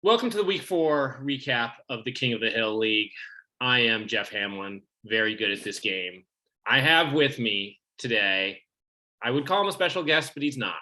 Welcome to the Week 4 recap of the King of the Hill League. I am Jeff Hamlin, very good at this game. I have with me today, I would call him a special guest, but he's not.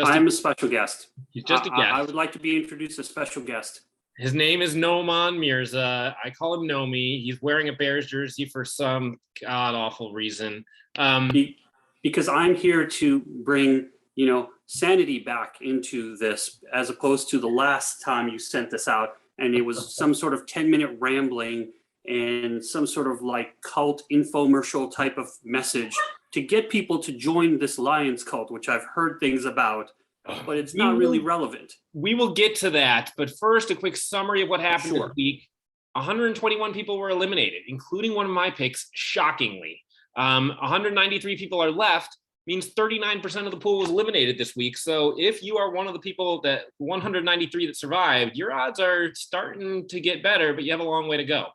I'm a special guest. He's just a guest. I would like to be introduced as a special guest. His name is Nomi Mirza. I call him Nomi. He's wearing a Bears jersey for some god-awful reason. Because I'm here to bring, sanity back into this, as opposed to the last time you sent this out, and it was some sort of 10-minute rambling and some sort of like cult infomercial type of message to get people to join this Lions cult, which I've heard things about, but it's not really relevant. We will get to that, but first, a quick summary of what happened this week. 121 people were eliminated, including one of my picks, shockingly. 193 people are left, means 39% of the pool was eliminated this week. So if you are one of the people that 193 that survived, your odds are starting to get better, but you have a long way to go.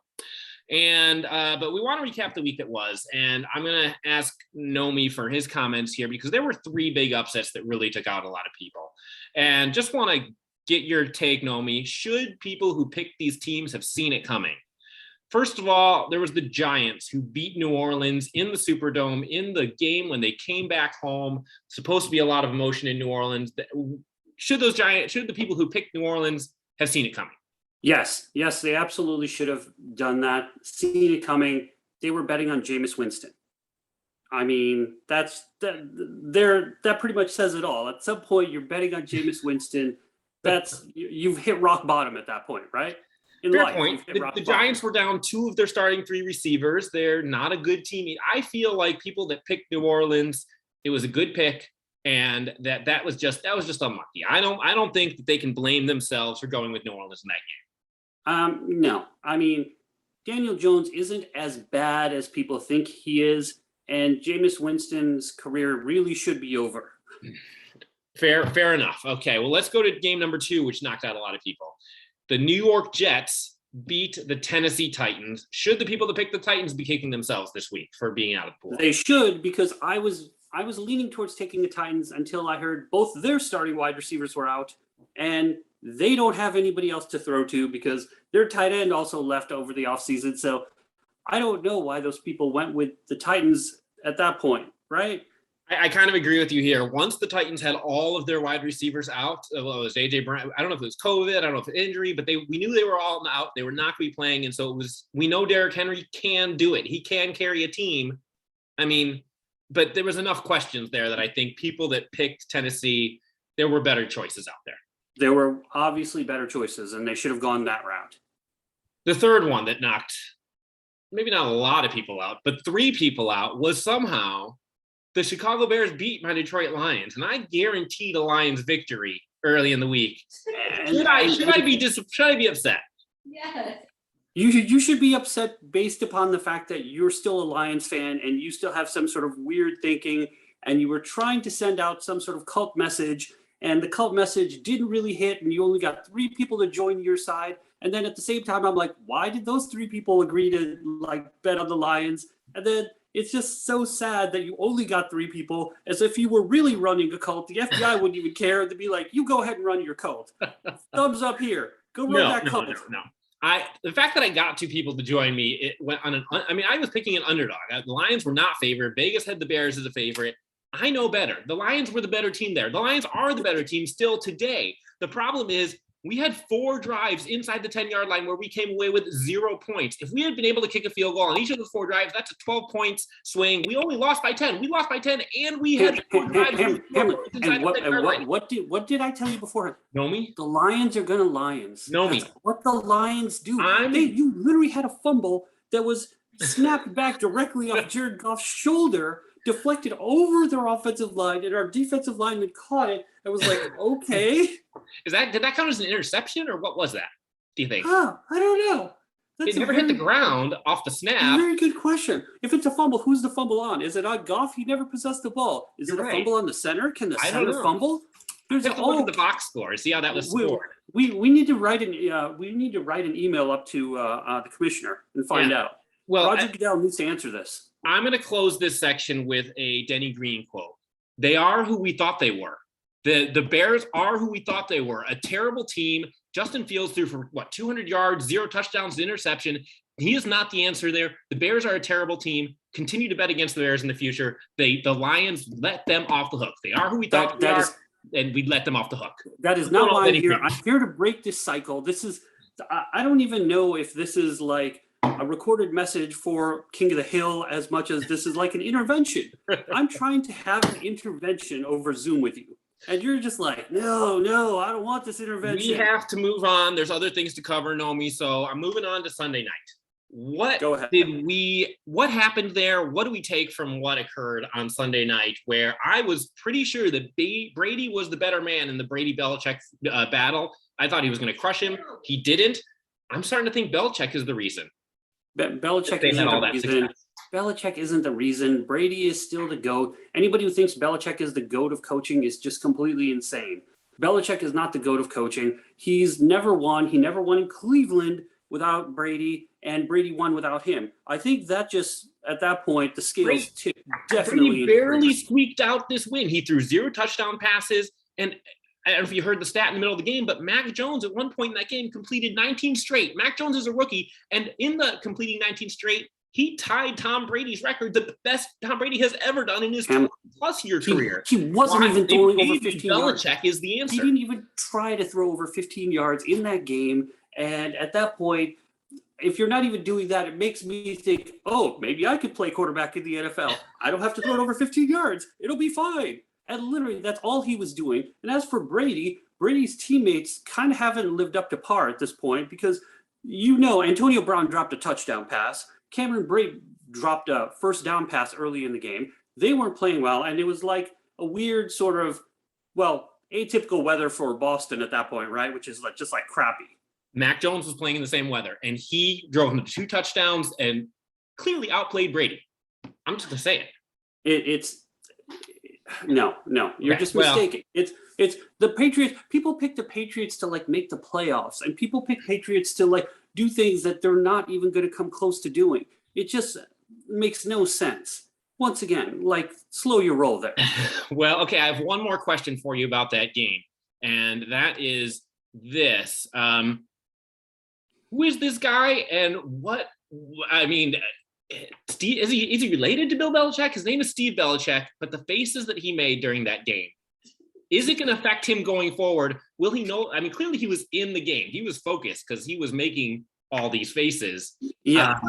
And but we want to recap the week that was, and I'm going to ask Nomi for his comments here because there were three big upsets that really took out a lot of people. And just want to get your take, Nomi. Should people who picked these teams have seen it coming? First of all, there was the Giants who beat New Orleans in the Superdome in the game when they came back home. Supposed to be a lot of emotion in New Orleans. Should the people who picked New Orleans have seen it coming? Yes, they absolutely should have done that. Seen it coming. They were betting on Jameis Winston. I mean, that pretty much says it all. At some point, you're betting on Jameis Winston. You've hit rock bottom at that point, right? Fair point. The Giants wwere down two of their starting three receivers. They're not a good team. I feel like people that picked New Orleans, it was a good pick, and that was just unlucky. I don't think that they can blame themselves for going with New Orleans in that game. No, I mean, Daniel Jones isn't as bad as people think he is, and Jameis Winston's career really should be over. Fair enough. Okay, well, let's go to game number 2, which knocked out a lot of people. The New York Jets beat the Tennessee Titans. Should the people that picked the Titans be kicking themselves this week for being out of the pool? They should, because I was leaning towards taking the Titans until I heard both their starting wide receivers were out, and they don't have anybody else to throw to because their tight end also left over the offseason. So I don't know why those people went with the Titans at that point, right? I kind of agree with you here. Once the Titans had all of their wide receivers out, well, it was A.J. Brown. I don't know if it was COVID. I don't know if it was injury, but we knew they were all out. They were not going to be playing. And so we know Derrick Henry can do it. He can carry a team. I mean, but there was enough questions there that I think people that picked Tennessee, there were better choices out there. There were obviously better choices, and they should have gone that route. The third one that knocked maybe not a lot of people out, but 3 people out was somehow the Chicago Bears beat my Detroit Lions, and I guaranteed a Lions victory early in the week. Should I be upset? Yes. You should be upset based upon the fact that you're still a Lions fan and you still have some sort of weird thinking, and you were trying to send out some sort of cult message, and the cult message didn't really hit, and you only got 3 people to join your side. And then at the same time, I'm like, why did those 3 people agree to bet on the Lions? And then it's just so sad that you only got 3 people, as if you were really running a cult. The FBI wouldn't even care. They'd be like, you go ahead and run your cult. Thumbs up here. Go run that cult. No. The fact that I got 2 people to join me, it went on I was picking an underdog. The Lions were not favored. Vegas had the Bears as a favorite. I know better. The Lions were the better team there. The Lions are the better team still today. The problem is we had 4 drives inside the 10-yard line where we came away with 0 points. If we had been able to kick a field goal on each of the 4 drives, that's a 12 points swing. We only lost by 10. We lost by 10, and we had 4 drives. What did I tell you before? Nomi? The Lions are gonna Lions. Nomi. That's what the Lions do. You literally had a fumble that was snapped back directly off Jared Goff's shoulder, deflected over their offensive line, and our defensive lineman caught it. I was like, okay. Did that count as an interception, or what was that, do you think? I don't know. It never hit the ground off the snap. Very good question. If it's a fumble, who's the fumble on? Is it on Goff? He never possessed the ball. Is it a fumble on the center? Can the center fumble? There's have to look at the box score, see how that was scored. We need to write an email up to the commissioner and find out. Well, Roger Goodell needs to answer this. I'm going to close this section with a Denny Green quote. They are who we thought they were. The Bears are who we thought they were, a terrible team Justin Fields threw for 200 yards, 0 touchdowns, interception. He is not the answer there. The Bears are a terrible team. Continue to bet against the Bears in the future. The Lions let them off the hook. They are who we thought they are, and we let them off the hook. That is not why I'm here. I'm here to break this cycle. I don't even know if this is like a recorded message for King of the Hill as much as this is like an intervention. I'm trying to have an intervention over Zoom with you. And you're just like, no, I don't want this intervention. We have to move on. There's other things to cover, Nomi. So I'm moving on to Sunday night. What happened there? What do we take from what occurred on Sunday night, where I was pretty sure that Brady was the better man in the Brady-Belichick battle? I thought he was going to crush him. He didn't. I'm starting to think Belichick is the reason. Belichick isn't the reason. Belichick isn't the reason. Brady is still the GOAT. Anybody who thinks Belichick is the GOAT of coaching is just completely insane. Belichick is not the GOAT of coaching. He's never won. He never won in Cleveland without Brady, and Brady won without him. I think that just, at that point, the scales tipped definitely. Brady barely squeaked out this win. He threw 0 touchdown passes, and I don't know if you heard the stat in the middle of the game, but Mac Jones at one point in that game completed 19 straight. Mac Jones is a rookie, and in the completing 19 straight, he tied Tom Brady's record, the best Tom Brady has ever done in his 20-plus year career. He wasn't even throwing over 15 yards. Belichick is the answer. He didn't even try to throw over 15 yards in that game. And at that point, if you're not even doing that, it makes me think, oh, maybe I could play quarterback in the NFL. I don't have to throw it over 15 yards. It'll be fine. And literally, that's all he was doing. And as for Brady, Brady's teammates kind of haven't lived up to par at this point because, Antonio Brown dropped a touchdown pass. Cameron Brate dropped a first down pass early in the game. They weren't playing well, and it was like a weird sort of, atypical weather for Boston at that point, right? Which is just crappy. Mac Jones was playing in the same weather, and he drove him to 2 touchdowns and clearly outplayed Brady. I'm just going to say it. No, you're just mistaken. It's the Patriots. People pick the Patriots to make the playoffs, and people pick Patriots to do things that they're not even going to come close to doing. It just makes no sense. Once again, slow your roll there. Well, okay, I have one more question for you about that game, and that is this. Who is this guy, and what? I mean, Steve, is he related to Bill Belichick? His name is Steve Belichick, but the faces that he made during that game, is it going to affect him going forward? Will he know? I mean, clearly he was in the game. He was focused because he was making all these faces. Yeah.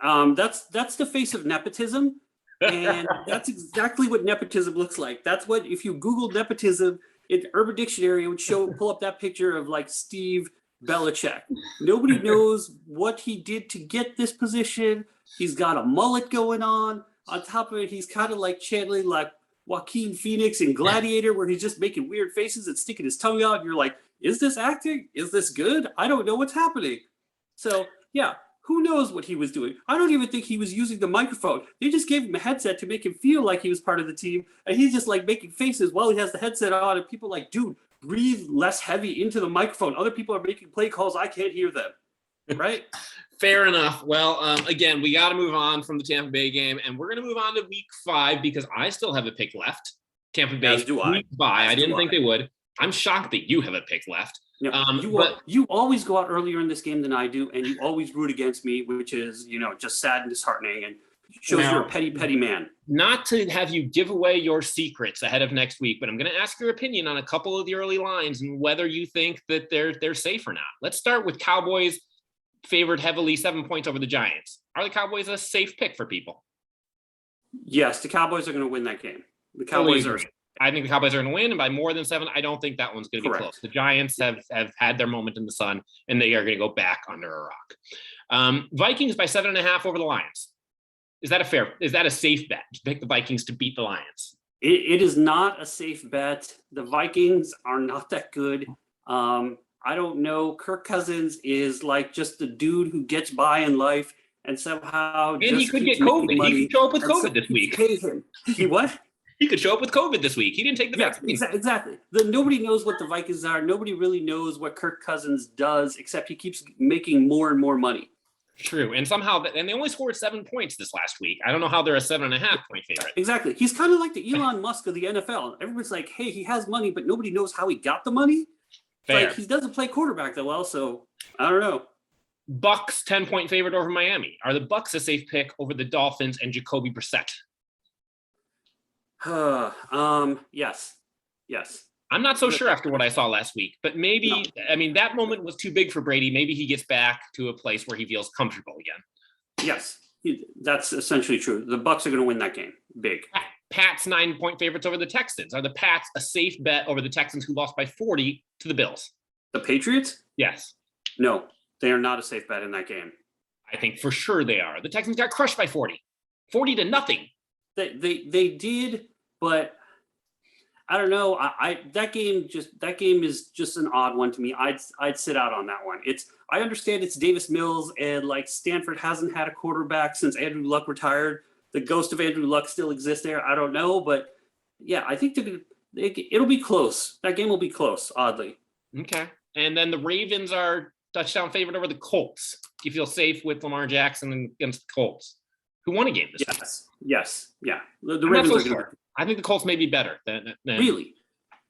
That's the face of nepotism. And that's exactly what nepotism looks like. That's what, if you Google nepotism in Urban Dictionary, it would pull up that picture of Steve Belichick. Nobody knows what he did to get this position. He's got a mullet going on. On top of it, he's kind of channeling Joaquin Phoenix in Gladiator, where he's just making weird faces and sticking his tongue out. And you're like, is this acting? Is this good? I don't know what's happening. So, yeah, who knows what he was doing? I don't even think he was using the microphone. They just gave him a headset to make him feel like he was part of the team. And he's just making faces while he has the headset on. And people dude, breathe less heavy into the microphone. Other people are making play calls. I can't hear them. Right? Fair enough. Well, again, we got to move on from the Tampa Bay game, and we're going to move on to week 5 because I still have a pick left. Tampa Bay week 5. I didn't think they would. I'm shocked that you have a pick left. You always go out earlier in this game than I do, and you always root against me, which is, just sad and disheartening, and shows you're a petty, petty man. Not to have you give away your secrets ahead of next week, but I'm going to ask your opinion on a couple of the early lines and whether you think that they're safe or not. Let's start with Cowboys favored heavily 7 points over the Giants. Are the Cowboys a safe pick for people? Yes, the Cowboys are going to win that game. I think the Cowboys are going to win, and by more than 7, I don't think that one's going to be close. The Giants have had their moment in the sun, and they are going to go back under a rock. Vikings by 7.5 over the Lions. Is that a safe bet to pick the Vikings to beat the Lions? It is not a safe bet. The Vikings are not that good. I don't know. Kirk Cousins is just the dude who gets by in life and somehow. And he could get COVID. He could show up with COVID this week. He what? He could show up with COVID this week. He didn't take the vaccine. Exactly. Nobody knows what the Vikings are. Nobody really knows what Kirk Cousins does, except he keeps making more and more money. True. And somehow, and they only scored 7 points this last week. I don't know how they're a 7.5 point favorite. Exactly. He's kind of like the Elon Musk of the NFL. Everybody's like, hey, he has money, but nobody knows how he got the money. Fair. Like he doesn't play quarterback that well, so I don't know. Bucks 10-point favorite over Miami. Are the Bucks a safe pick over the Dolphins and Jacoby Brissett? Yes. I'm not so sure after what I saw last week, but maybe, no. I mean, that moment was too big for Brady. Maybe he gets back to a place where he feels comfortable again. Yes, that's essentially true. The Bucks are going to win that game. Big. Pats 9-point favorites over the Texans. Are the Pats a safe bet over the Texans who lost by 40 to the Bills? The Patriots? Yes. No, they are not a safe bet in that game. I think for sure they are. The Texans got crushed by 40 to nothing. They did, but I don't know. That game is just an odd one to me. I'd sit out on that one. I understand it's Davis Mills and like Stanford hasn't had a quarterback since Andrew Luck retired. The ghost of Andrew Luck still exists there. I don't know, but yeah, I think it'll be close. That game will be close, oddly. Okay. And then the Ravens are touchdown favorite over the Colts. Do you feel safe with Lamar Jackson against the Colts, who won a game this week? Yes. Yeah. The Ravens are going to. I think the Colts may be better than really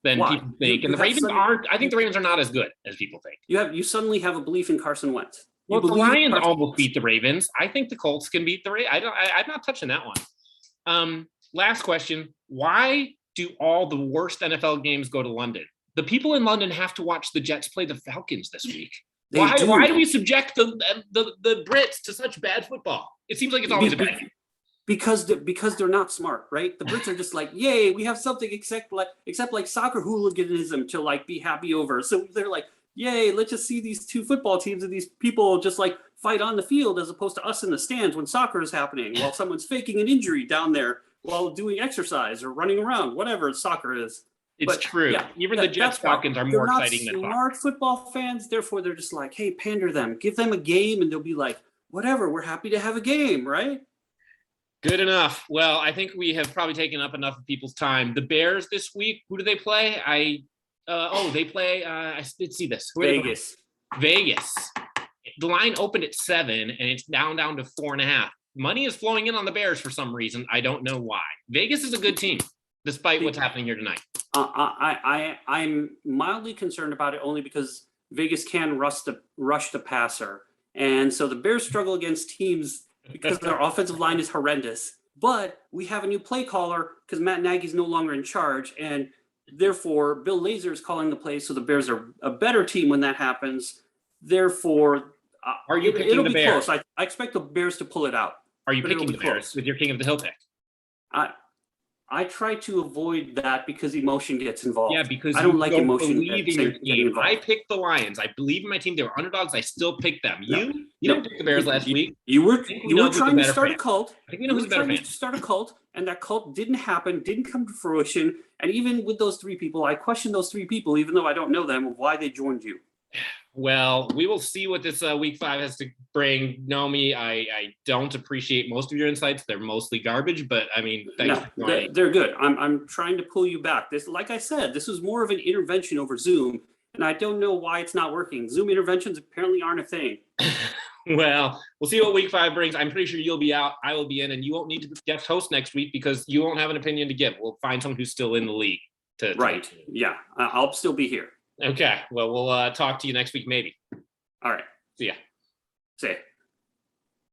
than Why? people think. And the Ravens aren't. I think the Ravens are not as good as people think. You suddenly have a belief in Carson Wentz. Well, the Lions almost beat the Ravens. I think the Colts can beat the Ravens. I'm not touching that one. Last question. Why do all the worst NFL games go to London? The people in London have to watch the Jets play the Falcons this week. Why do we subject the Brits to such bad football? It seems like it's always a bad game. Because they're not smart, right? The Brits are just like, yay, we have something except like soccer hooliganism to like be happy over. So they're like, yay, let's just see these two football teams and these people just like fight on the field as opposed to us in the stands when soccer is happening while someone's faking an injury down there while doing exercise or running around, whatever soccer is. It's true. Yeah, even the Jets Falcons are more exciting than soccer. They're not smart football fans, therefore they're just like, hey, pander them, give them a game, and they'll be like, whatever, we're happy to have a game, right? Good enough. Well, I think we have probably taken up enough of people's time. The Bears this week, who do they play? They play, I did see this. Vegas. The line opened at 7 and it's down to 4.5. Money is flowing in on the Bears for some reason. I don't know why. Vegas is a good team, despite what's happening here tonight. I'm mildly concerned about it only because Vegas can rush the passer. And so the Bears struggle against teams because their offensive line is horrendous. But we have a new play caller because Matt Nagy's no longer in charge. And therefore, Bill Lazor is calling the plays. So the Bears are a better team when that happens. Therefore, are you picking the Bears? Close. I expect the Bears to pull it out. Are you picking the Bears with your King of the Hill pick? I try to avoid that because emotion gets involved. Yeah, because I don't like emotion. Believe in your team. I picked the Lions. I believe in my team. They were underdogs. I still picked them. You didn't pick the Bears last week. You were trying to start a cult. I think we know who's the better fan. To start a cult, and that cult didn't happen, didn't come to fruition. And even with those 3 people, I question those 3 people, even though I don't know them, why they joined you. Well, we will see what this week 5 has to bring. Nomi, I don't appreciate most of your insights. They're mostly garbage, but I mean, thanks for joining. They're good. I'm trying to pull you back. This, like I said, this was more of an intervention over Zoom, and I don't know why it's not working. Zoom interventions apparently aren't a thing. Well, we'll see what week 5 brings. I'm pretty sure you'll be out. I will be in, and you won't need to guest host next week because you won't have an opinion to give. We'll find someone who's still in the league. Right. Yeah, I'll still be here. Okay. Well, we'll talk to you next week, maybe. All right. See ya. See ya.